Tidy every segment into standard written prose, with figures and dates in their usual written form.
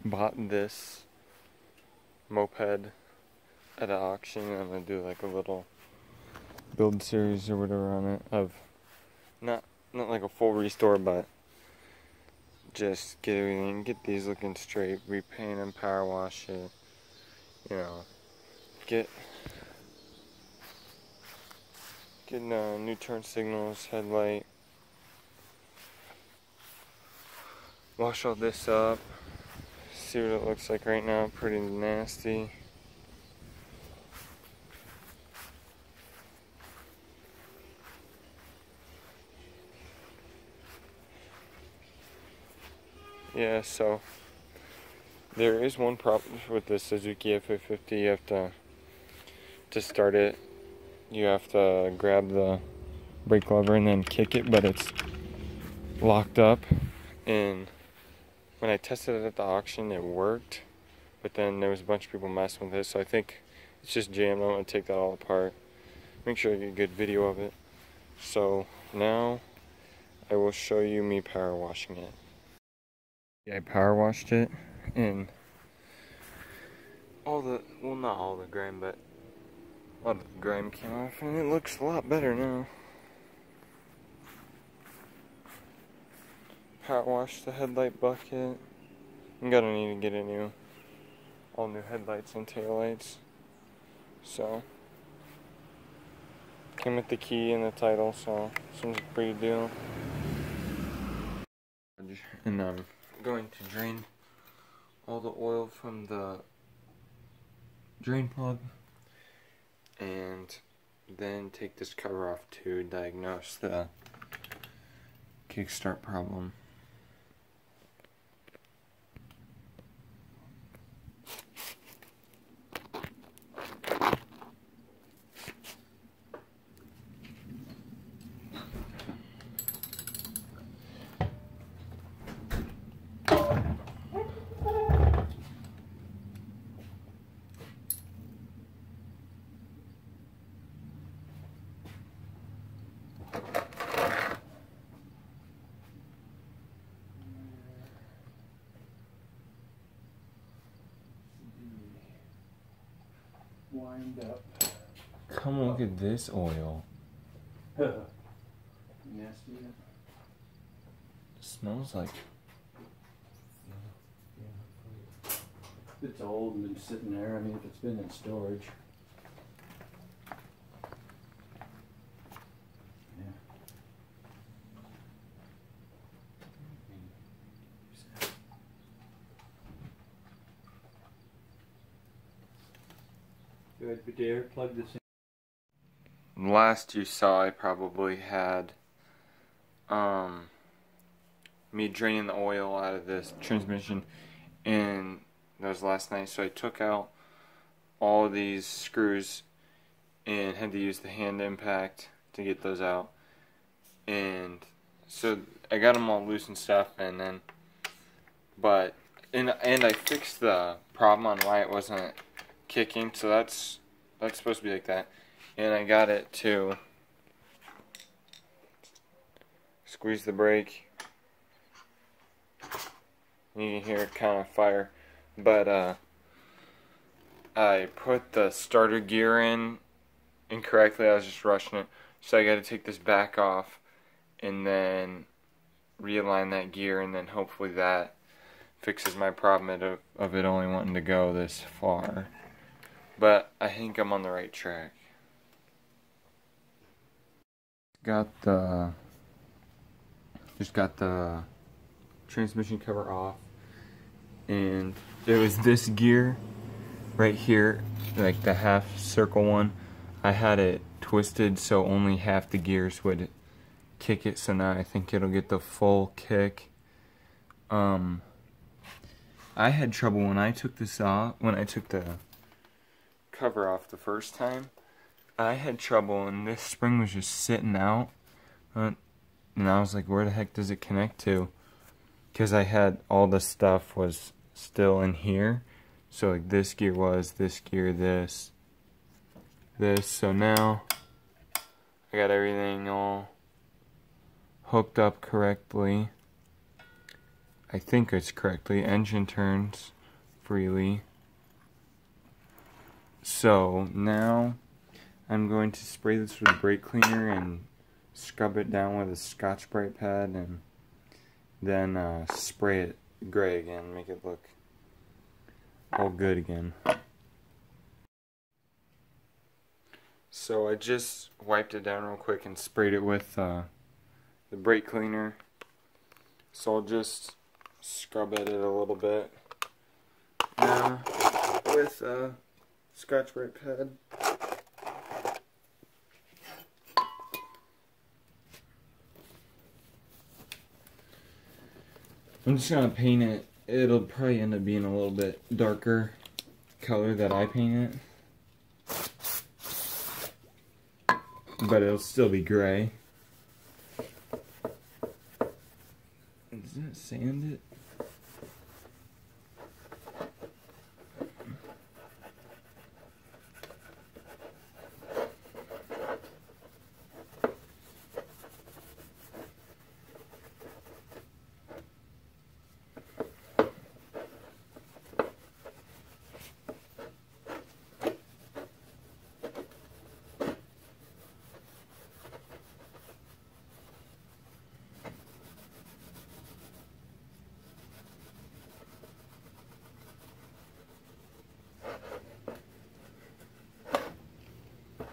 bought this moped at an auction. I'm gonna do like a little build series or whatever on it of not like a full restore, but just get everything, get these looking straight, repaint them, power wash it, you know, get new turn signals, headlight, wash all this up, see what it looks like right now. Pretty nasty. Yeah, so there is one problem with the Suzuki Fa50. You have to start it, you have to grab the brake lever and then kick it, but it's locked up. And when I tested it at the auction, it worked, but then there was a bunch of people messing with it, so I think it's just jammed. I'm going to take that all apart, make sure I get a good video of it. So now I will show you me power washing it. Yeah, I power washed it, and not all the grime, but a lot of the grime came off, and it looks a lot better now. Power washed the headlight bucket. I'm gonna need to get all new headlights and taillights. So, came with the key and the title, so seems like a pretty deal. And I'm going to drain all the oil from the drain plug, and then take this cover off to diagnose the kickstart problem. Wind up. Come look at this oil. Nasty. Smells like. It's old and been sitting there. I mean, if it's been in storage. Yeah. Good, but dare plug this in. Last you saw, I probably had me draining the oil out of this transmission, and that was last night. So I took out all of these screws and had to use the hand impact to get those out, and so I got them all loose and stuff, and then and I fixed the problem on why it wasn't kicking, so that's supposed to be like that. And I got it to squeeze the brake. You can hear it kind of fire, but I put the starter gear in incorrectly. I was just rushing it, so I got to take this back off and then realign that gear, and then hopefully that fixes my problem of it only wanting to go this far. But I think I'm on the right track. Just got the transmission cover off, and there was this gear right here, like the half circle one. I had it twisted so only half the gears would kick it, so now I think it'll get the full kick. I had trouble when I took this off, when I took the cover off the first time. I had trouble, and this spring was just sitting out, and I was like, where the heck does it connect to? Because I had all the stuff was still in here, so like this gear was, this gear, this, so now I got everything all hooked up correctly. I think it's correctly. Engine turns freely. So now I'm going to spray this with brake cleaner and scrub it down with a Scotch-Brite pad, and then spray it gray again, make it look all good again. So I just wiped it down real quick and sprayed it with the brake cleaner. So I'll just scrub at it a little bit now with a Scotch-Brite pad. I'm just gonna paint it. It'll probably end up being a little bit darker color that I paint it, but it'll still be gray. Does that sand it?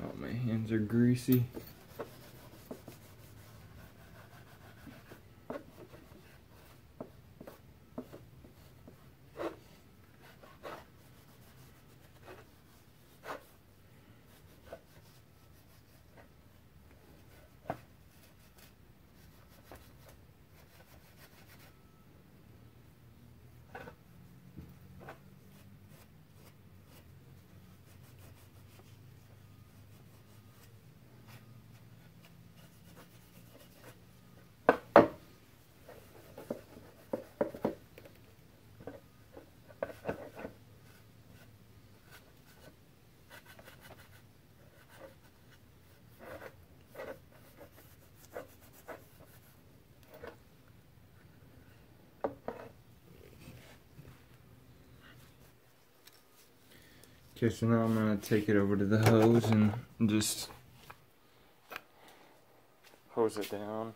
Oh, my hands are greasy. Okay, so now I'm going to take it over to the hose and just hose it down.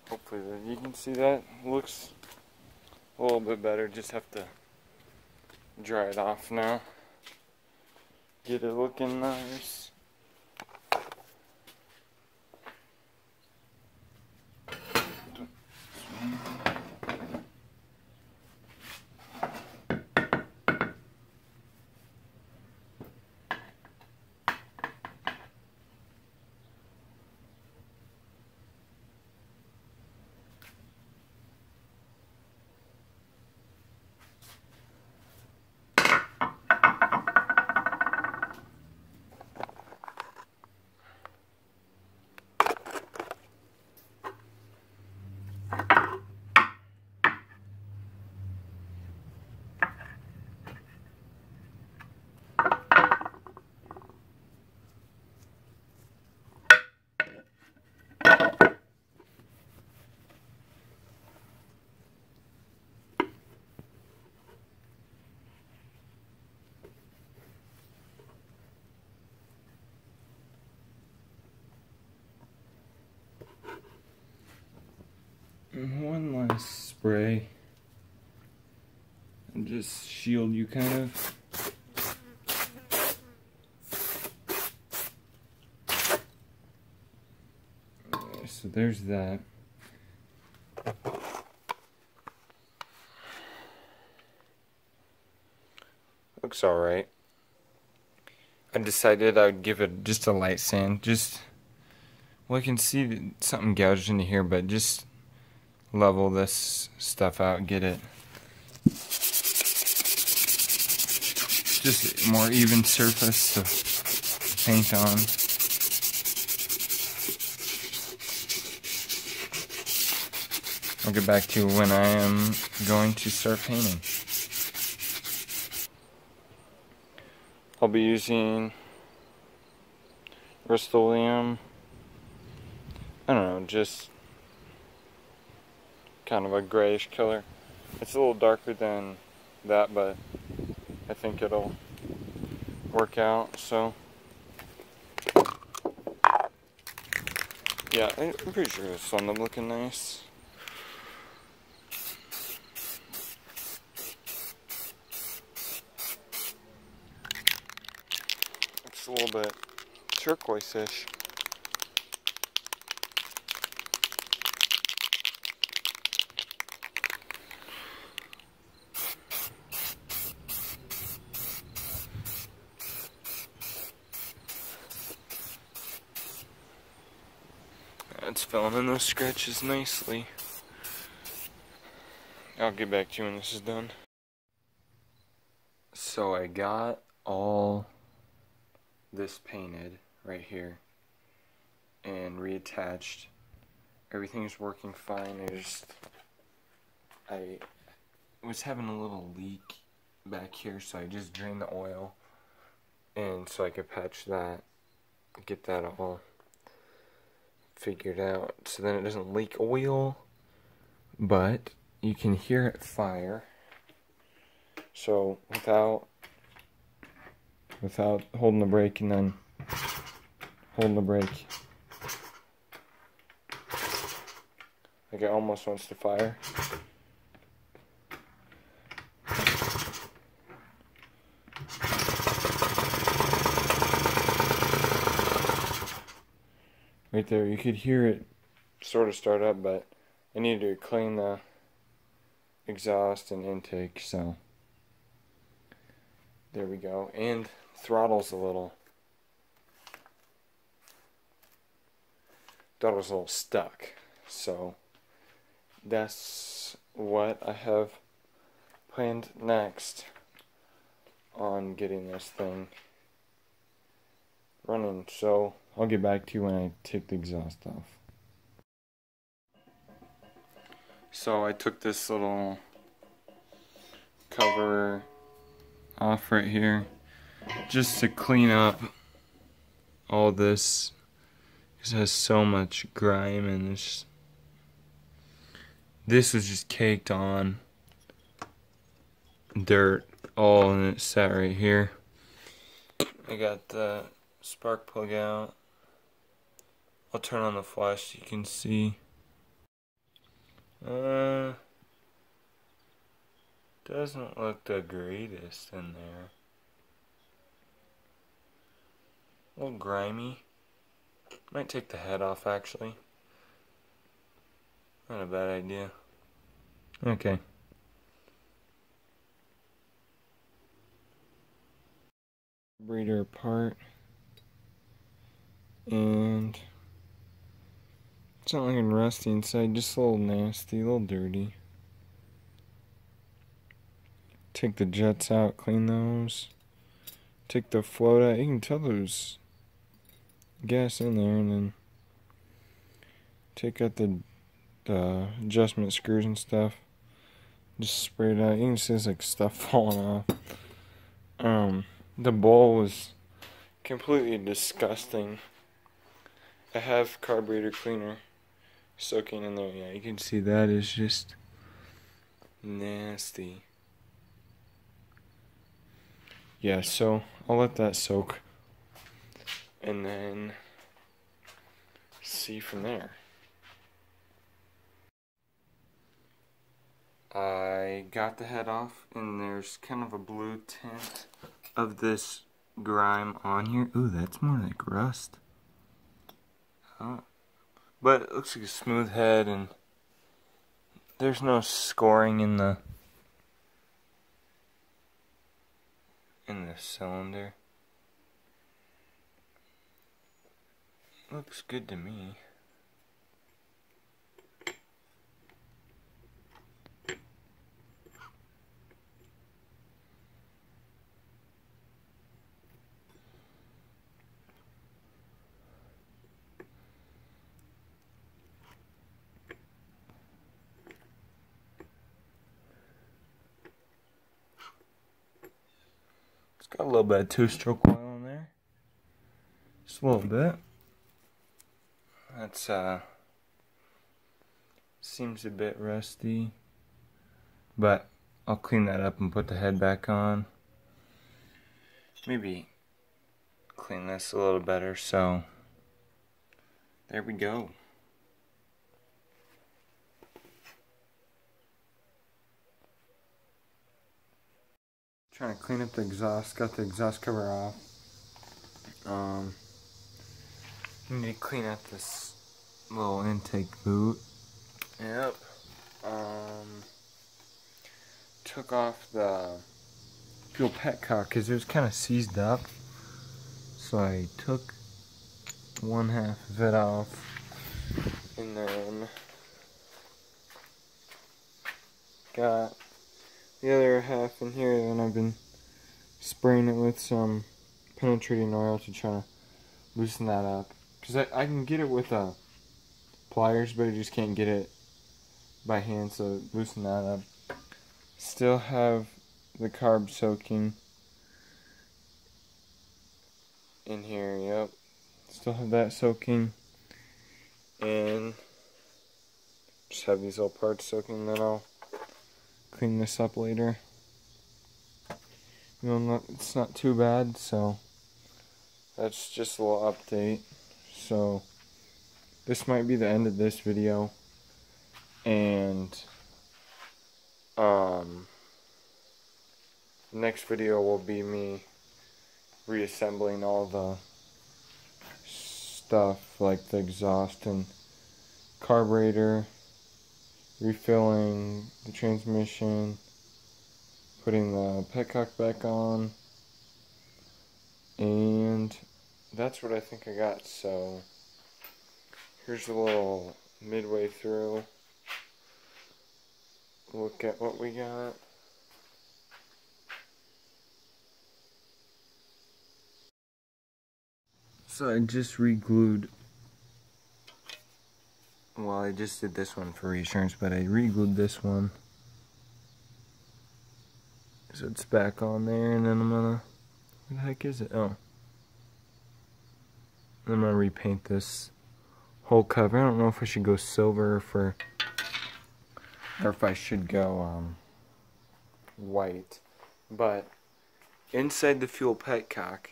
Hopefully you can see that. Looks a little bit better. Just have to dry it off now. Get it looking nice. spray and just shield you kind of. Okay, so there's that. Looks alright. I decided I would give it just a light sand. Well, I can see something gouged into here, but just level this stuff out, get it just more even surface to paint on. I'll get back to you when I am going to start painting. I'll be using Rust-Oleum. I don't know, just kind of a grayish color. It's a little darker than that, but I think it'll work out. So yeah, I'm pretty sure this will end up looking nice. It's a little bit turquoise-ish. It's filling in those scratches nicely. I'll get back to you when this is done. So I got all this painted right here and reattached. Everything's working fine. I was having a little leak back here, so I just drained the oil, and so I could patch that, get that all figured out so then it doesn't leak oil, but you can hear it fire. So without holding the brake and then holding the brake, like it almost wants to fire. Right there, you could hear it sort of start up, but I needed to clean the exhaust and intake, so there we go. And throttle's a little stuck, so that's what I have planned next on getting this thing running. So I'll get back to you when I take the exhaust off. So I took this little cover off right here just to clean up all this, because it has so much grime and this was just caked on dirt all, and it sat right here. I got the spark plug out. I'll turn on the flash so you can see. Doesn't look the greatest in there. A little grimy. Might take the head off actually. Not a bad idea. Okay. Breeder apart. And it's not looking rusty inside, just a little nasty, a little dirty. Take the jets out, clean those. Take the float out. You can tell there's gas in there, and then take out the adjustment screws and stuff. Just spray it out. You can see there's like stuff falling off. The bowl was completely disgusting. I have carburetor cleaner soaking in there. Yeah, you can see that is just nasty. Yeah, so I'll let that soak and then see from there. I got the head off, and there's kind of a blue tint of this grime on here. Ooh, that's more like rust. Oh. But it looks like a smooth head, and there's no scoring in the cylinder. Looks good to me. It's got a little bit of two-stroke oil in there. Just a little bit. That's seems a bit rusty, but I'll clean that up and put the head back on. Maybe clean this a little better, so there we go. Trying to clean up the exhaust, got the exhaust cover off. Need to clean up this little intake boot. Yep. Took off the fuel petcock because it was kind of seized up. So I took one half of it off, and then got the other half in here, and I've been spraying it with some penetrating oil to try to loosen that up. Because I can get it with pliers, but I just can't get it by hand, so loosen that up. Still have the carb soaking in here, yep. Still have that soaking. And just have these little parts soaking, then I'll clean this up later. You know, it's not too bad, so that's just a little update. So this might be the end of this video, and the next video will be me reassembling all the stuff like the exhaust and carburetor, refilling the transmission, putting the petcock back on, and that's what I think I got. So here's a little midway through look at what we got. So I just re-glued, well, I just did this one for reassurance, but I re-glued this one. So it's back on there, and then I'm gonna, where the heck is it? Oh. I'm gonna repaint this whole cover. I don't know if I should go silver or if I should go white. But inside the fuel petcock,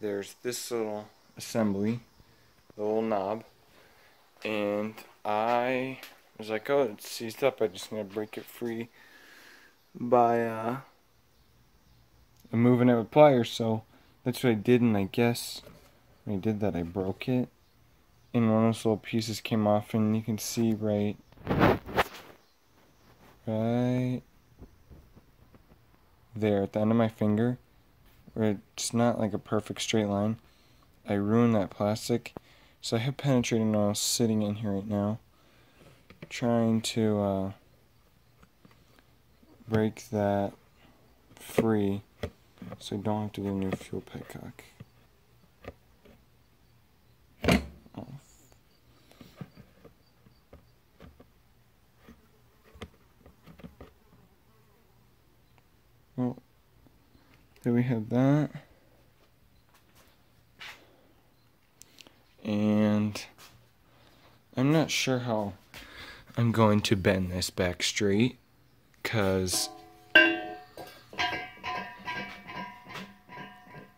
there's this little assembly, the little knob, and I was like, oh, it's seized up, I'm just gonna break it free by moving it with pliers. So that's what I did, and I guess when I did that, I broke it, and one of those little pieces came off, and you can see right there at the end of my finger, where it's not like a perfect straight line. I ruined that plastic, so I have penetrating oil sitting in here right now, trying to break that free so I don't have to do a new fuel petcock. Well, there we have that. And I'm not sure how I'm going to bend this back straight, because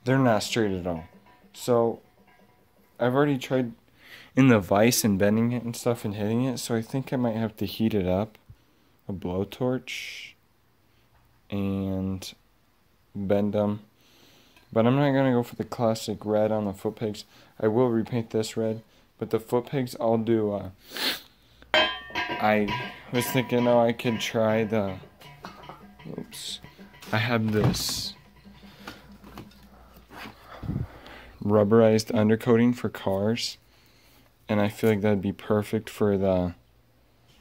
they're not straight at all. So I've already tried in the vise and bending it and stuff and hitting it, so I think I might have to heat it up a blowtorch and bend them. But I'm not going to go for the classic red on the foot pegs. I will repaint this red, but the foot pegs I'll do, I was thinking, oh, I could try the, oops, I have this rubberized undercoating for cars, and I feel like that'd be perfect for the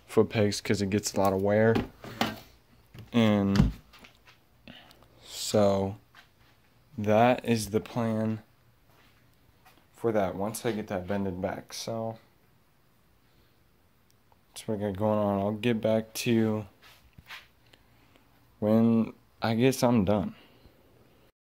foot pegs because it gets a lot of wear. And so that is the plan for that once I get that bended back. So that's what I got going on. I'll get back to you when I guess I'm done.